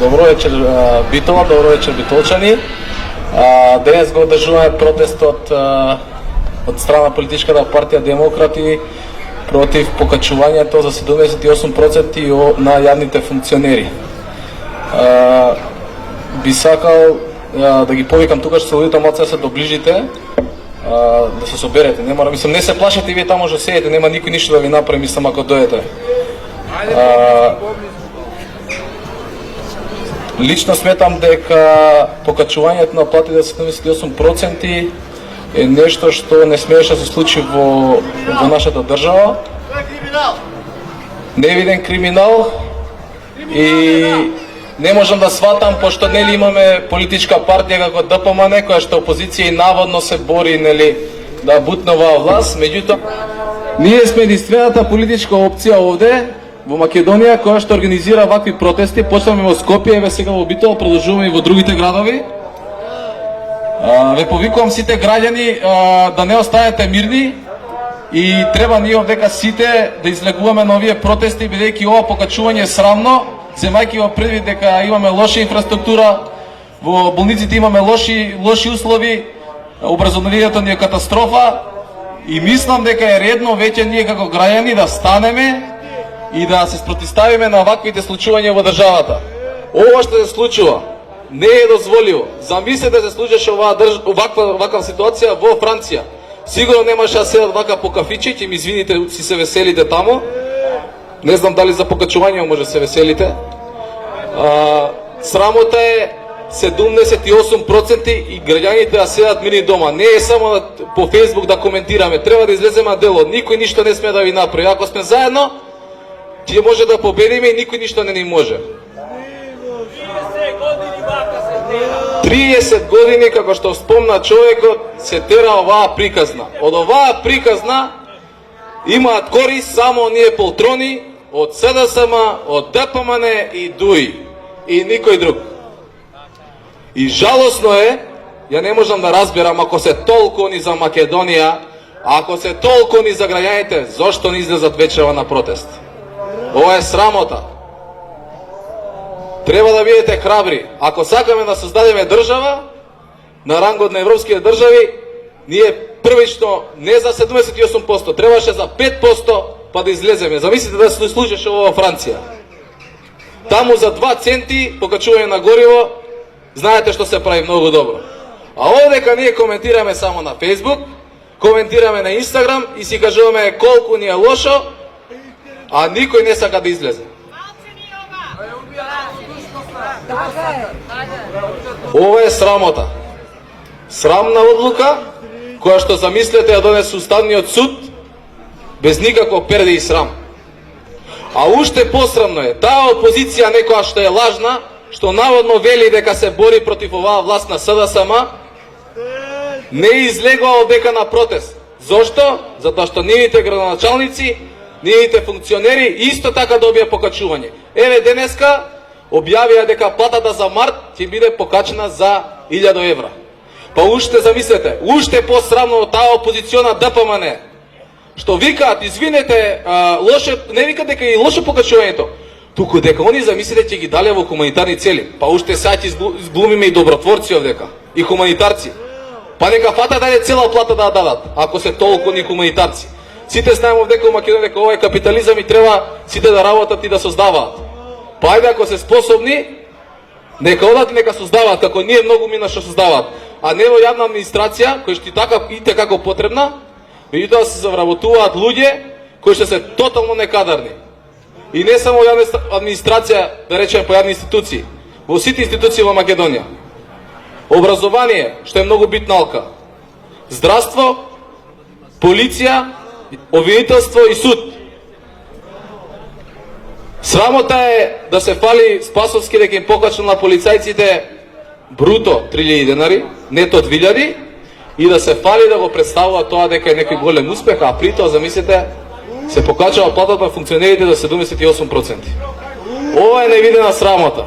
Добро вечер, Битола, добро вечер, Битолчани. Денес го одржуваме протестот од страна политичката партија Демократи против покачувањето за 78% на јавните функционери. Би сакал да ги повикам тука, што се лудите малце да се доближите, да се соберете. Не мора, мислам, не се плашете и вие таму што седите, нема никој ништо да ви направи, мислам, ако дојдете. Лично сметам дека покачувањето на платите за 78% е нешто што не смееше да се случи во нашата држава. Невиден криминал и не можам да сватам, пошто нели имаме политичка партија како ДПМН која што опозиција и наводно се бори нели да бутнува власт, меѓутоа ние сме единствената политичка опција овде во Македонија која што организира вакви протести. Почнаме во Скопје, еве сега во Битол, продолжуваме и во другите градови. Ве повикувам сите граѓани да не останете мирни и треба ние овдека сите да излегуваме на овие протести, бидејќи ова покачување е срамно, земајќи во предвид дека имаме лоша инфраструктура, во болниците имаме лоши услови, образованието ни е катастрофа и мислам дека е редно веќе ние како граѓани да станеме и да се спротивставиме на ваквите случувања во државата. Ова што се случува не е дозволиво. Замислете се случеше ваква ситуација во Франција. Сигурно немаше да седат вака по кафичи, ќе ми извините, си се веселите таму. Не знам дали за покачување може да се веселите. Срамота е 78% и граѓаните да седат мирни дома. Не е само по Фейсбук да коментираме, треба да излеземе на дело. Никој ништо не сме да ви направи. Ако сме заедно, ќе може да победиме и никој ништо не ни може. 30 години, како што спомна човекот, се тера оваа приказна. Од оваа приказна имаат корист само оние полтрони од СДСМ, од ДПМН и ДУИ и никој друг. И жалосно е, ја не можам да разберам, ако се толку ни за Македонија, ако се толку ни за граѓаните, зошто не излезат вечерва на протест? Ова е срамота. Треба да бидете храбри. Ако сакаме да создадеме држава на рангот на европските држави, ние првично не за 78%, требаше за 5% па да излеземе. Замислите да се случеше ова во Франција. Таму за 2 центи покачување на гориво, знаете што се прави многу добро. А овдека ние коментираме само на Facebook, коментираме на Instagram и си кажуваме колку ни е лошо, а никој не сака да излезе. Ова е срамота. Срамна одлука, која што замислете ја донесе Уставниот суд, без никакво перде и срам. А уште посрамно е, таа опозиција некоја што е лажна, што наводно вели дека се бори против оваа власт на СДСМ, не излегува овдека на протест. Зошто? Затоа што нивните градоначалници, нивните функционери исто така добија покачување. Еве денеска објавија дека платата за март ќе биде покачена за 1000 евра. Па уште замислете, уште посрамно од таа опозициона ДПМН, што викаат, извинете, не викаат дека и лошо покачувањето, туку дека они замислите ќе ги дале во хуманитарни цели. Па уште сега ќе изглумиме и добротворци овдека, и хуманитарци. Па нека фата даде цела плата да дадат, ако се толку ни хуманитарци. Сите знаеме овдека во Македонија дека ова е капитализам и треба сите да работат и да создаваат. Па ајде, ако се способни, нека одат и нека создаваат, како ние многу мина што создаваат. А не во јавна администрација, која што и како потребна, меѓутоа се завработуваат луѓе кои што се тотално некадарни. И не само јавна администрација, да речеме по јавни институции, во сите институции во Македонија. Образование, што е многу битна алка. Здравство, полиција, обвинителство и суд. Срамота е да се фали Спасовски дека им покачал на полицајците бруто 3000 денари, нето 2000, и да се фали да го представува тоа дека е некој голем успех, а при тоа, замислите, се покачава платата на функционерите за 78%. Ова е невидена срамота.